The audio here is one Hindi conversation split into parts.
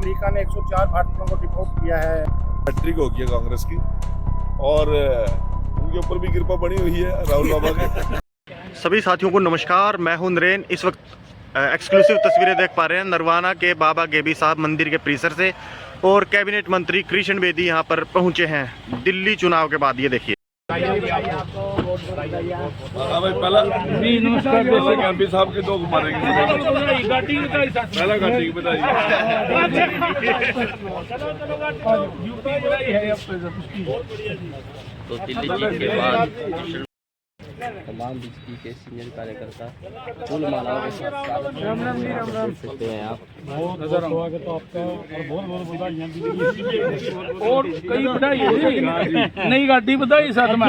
अमेरिका ने 104 भारतीयों को डिपोर्ट किया है। हैट्रिक हो गया कांग्रेस की और उनके ऊपर भी कृपा बनी हुई है राहुल बाबा के। सभी साथियों को नमस्कार, मैं हूं नरेन। इस वक्त एक्सक्लूसिव तस्वीरें देख पा रहे हैं नरवाना के बाबा गेबी साहब मंदिर के परिसर से, और कैबिनेट मंत्री कृष्ण बेदी यहां पर पहुंचे हैं दिल्ली चुनाव के बाद। ये देखिए भाई पहला एमपी साहब के दो मारेंगे, पहला घाटी की बधाई। तो दिल्ली जीत के बाद तमाम बीजेपी के सीनियर कार्यकर्ता फूल मालाओं के साथ स्वागत सकते हैं आप। बहुत स्वागत आपका और बहुत बधाइयाँ भी और कई बधाई नई गाड़ी बधाई साथ में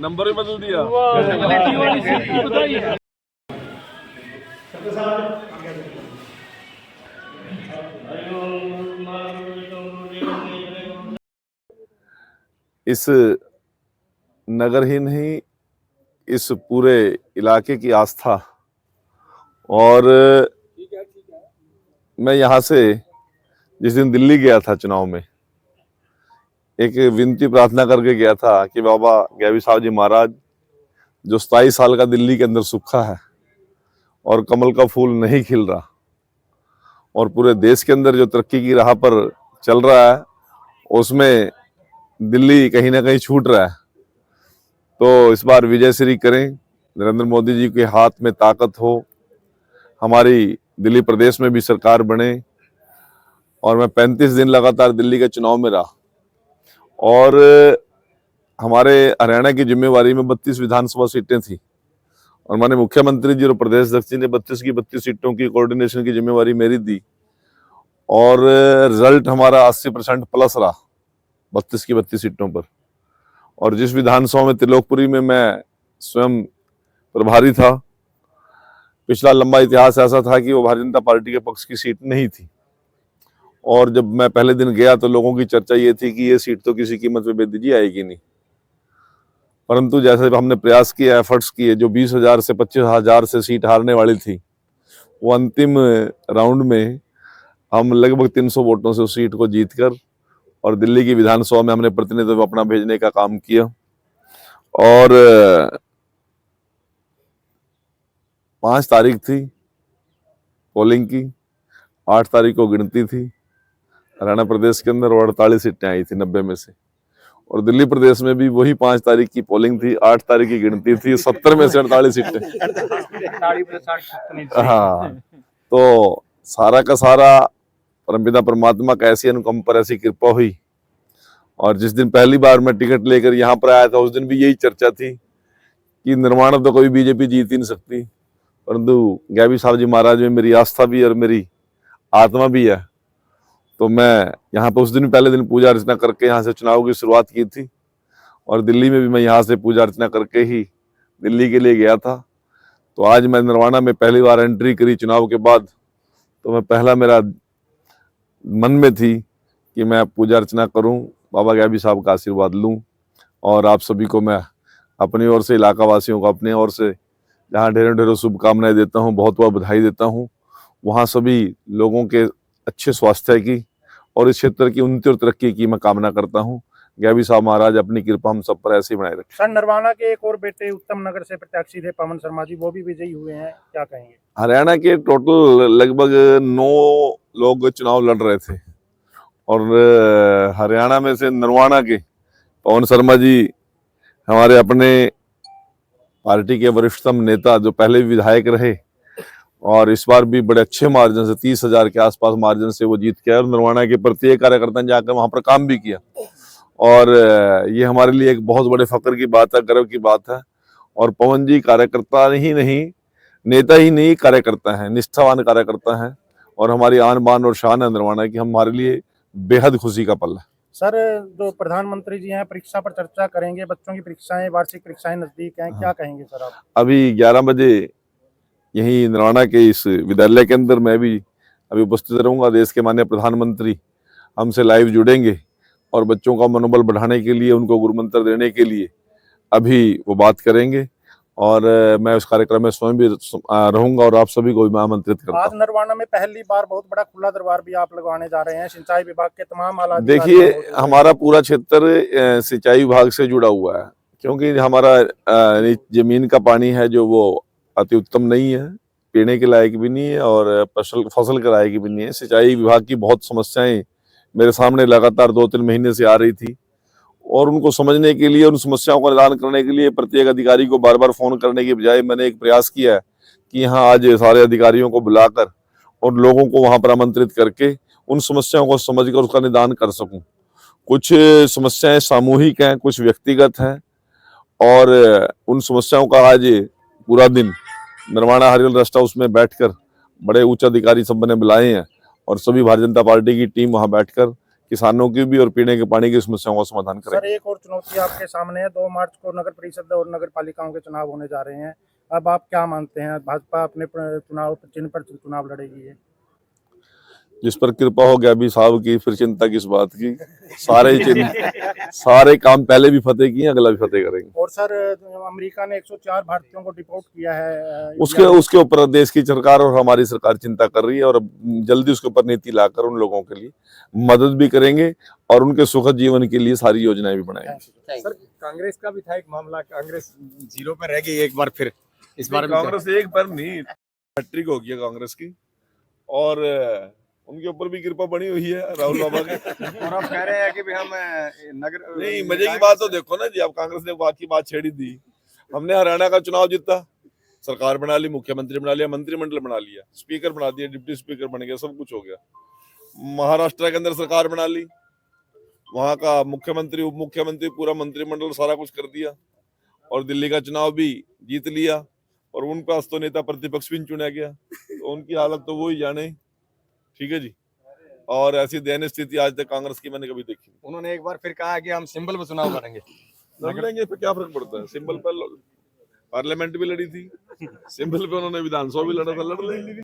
नंबर ही बदल दिया। बधाई। इस नगर ही नहीं, इस पूरे इलाके की आस्था, और मैं यहाँ से जिस दिन दिल्ली गया था चुनाव में, एक विनती प्रार्थना करके गया था कि बाबा गेबी साहब जी महाराज, जो 27 साल का दिल्ली के अंदर सूखा है और कमल का फूल नहीं खिल रहा, और पूरे देश के अंदर जो तरक्की की राह पर चल रहा है उसमें दिल्ली कहीं ना कहीं छूट रहा है, तो इस बार विजय श्री करें, नरेंद्र मोदी जी के हाथ में ताकत हो, हमारी दिल्ली प्रदेश में भी सरकार बने। और मैं 35 दिन लगातार दिल्ली के चुनाव में रहा, और हमारे हरियाणा की जिम्मेवारी में 32 विधानसभा सीटें थी, और माननीय मुख्यमंत्री जी और प्रदेश अध्यक्ष जी ने 32 की 32 सीटों की कोऑर्डिनेशन की जिम्मेवारी मेरी दी, और रिजल्ट हमारा 80% प्लस रहा 32 की 32 सीटों पर। और जिस विधानसभा में त्रिलोकपुरी में मैं स्वयं प्रभारी था, पिछला लंबा इतिहास ऐसा था कि वो भारतीय जनता पार्टी के पक्ष की सीट नहीं थी, और जब मैं पहले दिन गया तो लोगों की चर्चा ये थी कि ये सीट तो किसी कीमत पे बेदी जी आएगी नहीं। परंतु जैसे हमने प्रयास किया, एफर्ट्स किए, जो 20,000 से 25,000 से सीट हारने वाली थी, वो अंतिम राउंड में हम लगभग 300 वोटों से उस सीट को जीतकर और दिल्ली की विधानसभा में हमने प्रतिनिधित्व अपना भेजने का काम किया। और 5 तारीख थी पोलिंग की, 8 तारीख को गिनती थी हरियाणा प्रदेश के अंदर, और 48 सीटें आई थी 90 में से। और दिल्ली प्रदेश में भी वही 5 तारीख की पोलिंग थी, 8 तारीख की गिनती थी, 70 में से 48 सीटें। हाँ, तो सारा का सारा परमपिता परमात्मा का ऐसी अनुकंप पर ऐसी कृपा हुई। और जिस दिन पहली बार मैं टिकट लेकर यहाँ पर आया था, उस दिन भी यही चर्चा थी कि निर्माण तो कोई बीजेपी जीत ही नहीं सकती, परंतु गेबी साहब जी महाराज में मेरी आस्था भी और मेरी आत्मा भी है। तो मैं यहाँ पर उस दिन पहले दिन पूजा अर्चना करके यहाँ से चुनाव की शुरुआत की थी, और दिल्ली में भी मैं यहाँ से पूजा अर्चना करके ही दिल्ली के लिए गया था। तो आज मैं नरवाना में पहली बार एंट्री करी चुनाव के बाद, तो मैं पहला मेरा मन में थी कि मैं पूजा अर्चना करूं, बाबा गेबी साहब का आशीर्वाद लूं, और आप सभी को मैं अपनी ओर से, इलाका वासियों को अपनी ओर से जहां ढेरों ढेरों शुभकामनाएं देता हूं, बहुत बहुत बधाई देता हूं। वहां सभी लोगों के अच्छे स्वास्थ्य की और इस क्षेत्र की उन्नति और तरक्की की मैं कामना करता हूं। गेबी साहब महाराज अपनी कृपा हम सब पर ऐसे ही बनाए रखें। सर, नरवाना के एक और बेटे उत्तम नगर से प्रत्याशी थे पवन शर्मा जी, वो भी विजयी हुए हैं, क्या कहेंगे? हरियाणा के टोटल लगभग 9 लोग चुनाव लड़ रहे थे, और हरियाणा में से नरवाना के पवन शर्मा जी हमारे अपने पार्टी के वरिष्ठतम नेता, जो पहले भी विधायक रहे, और इस बार भी बड़े अच्छे मार्जिन से 30,000 के आसपास मार्जिन से वो जीत के आए, और नरवाना के प्रत्येक कार्यकर्ता ने जाकर वहां पर काम भी किया। और ये हमारे लिए एक बहुत बड़े फक्र की बात है, गर्व की बात है। और पवन जी कार्यकर्ता ही नहीं, नेता ही नहीं, कार्यकर्ता हैं, निष्ठावान कार्यकर्ता हैं, और हमारी आन बान और शान है नरवाना की, हमारे लिए बेहद खुशी का पल है। सर, जो प्रधानमंत्री जी हैं परीक्षा पर चर्चा करेंगे, बच्चों की परीक्षाएं, वार्षिक परीक्षाएं नजदीक हैं, क्या कहेंगे सर आप? अभी 11 बजे यही नरवाना के इस विद्यालय के अंदर मैं भी अभी उपस्थित रहूंगा। देश के माननीय प्रधानमंत्री हमसे लाइव जुड़ेंगे, और बच्चों का मनोबल बढ़ाने के लिए, उनको गुरु मंत्र देने के लिए अभी वो बात करेंगे। और मैं उस कार्यक्रम में स्वयं भी रहूंगा और आप सभी को भी मैं आमंत्रित करता आज हूँ। नरवाना में पहली बार बहुत बड़ा खुला दरबार भी आप लगवाने जा रहे हैं। सिंचाई विभाग के तमाम आला देखिए, हमारा पूरा क्षेत्र सिंचाई विभाग से जुड़ा हुआ है, क्योंकि हमारा जमीन का पानी है जो वो अति उत्तम नहीं है, पीने के लायक भी नहीं है और फसल के लायक भी नहीं है। सिंचाई विभाग की बहुत समस्याएं मेरे सामने लगातार 2-3 महीने से आ रही थी और उनको समझने के लिए, उन समस्याओं का निदान करने के लिए प्रत्येक अधिकारी को बार बार फोन करने के बजाय मैंने एक प्रयास किया है कि यहाँ आज सारे अधिकारियों को बुलाकर और लोगों को वहां पर आमंत्रित करके उन समस्याओं को समझकर उसका निदान कर सकूं। कुछ समस्याएं सामूहिक हैं, कुछ व्यक्तिगत हैं और उन समस्याओं का आज पूरा दिन नरवाना हरियल रेस्ट हाउस में बैठकर बड़े उच्च अधिकारी सब मैंने बुलाए हैं और सभी भारतीय जनता पार्टी की टीम वहां बैठकर किसानों की भी और पीने के पानी की समस्याओं का समाधान करें। सर, एक और चुनौती आपके सामने है। 2 मार्च को नगर परिषद और नगर पालिकाओं के चुनाव होने जा रहे हैं। अब आप क्या मानते हैं, भाजपा अपने चुनाव चिन्ह पर चुनाव लड़ेगी है? जिस पर कृपा हो गया अभी साहब की, फिर चिंता किस बात की। सारे काम पहले भी फतेह किए, अगला भी फतेह करेंगे। और सर, अमेरिका ने 104 भारतीयों को डिपोर्ट किया है। उसके ऊपर देश की सरकार और हमारी सरकार चिंता कर रही है और जल्दी उसके ऊपर नीति लाकर उन लोगों के लिए मदद भी करेंगे और उनके सुखद जीवन के लिए सारी योजनाएं भी बनाएंगे। सर, कांग्रेस का भी था एक मामला, कांग्रेस जीरो पर रह गई एक बार फिर। इस बार कांग्रेस एक बार नहीं, हैट्रिक हो गया कांग्रेस की और उनके ऊपर भी कृपा बनी हुई है राहुल बाबा के। और आप कह रहे हैं कि भी हम नगर नहीं, मजे की बात तो देखो ना जी, अब कांग्रेस ने बाकी बात छेड़ी दी। हमने हरियाणा का चुनाव जीता, सरकार बना ली, मुख्यमंत्री बना लिया, मंत्रिमंडल बना लिया, स्पीकर बना दिया, डिप्टी स्पीकर बन गया, सब कुछ हो गया। महाराष्ट्र के अंदर सरकार बना ली, वहां का मुख्यमंत्री, उप मुख्यमंत्री, पूरा मंत्रिमंडल सारा कुछ कर दिया और दिल्ली का चुनाव भी जीत लिया और उन पास तो नेता प्रतिपक्ष भी चुना गया, तो उनकी हालत तो वो ही जाने। ठीक है जी। और ऐसी दयनीय स्थिति आज तक कांग्रेस की मैंने कभी देखी। उन्होंने एक बार फिर कहा कि हम सिंबल पर चुनाव करेंगे। लड़ लेंगे, फिर क्या फर्क पड़ता है। सिंबल पर पार्लियामेंट भी लड़ी थी, सिंबल पे उन्होंने विधानसभा भी लड़ा था, लड़ लेंगे।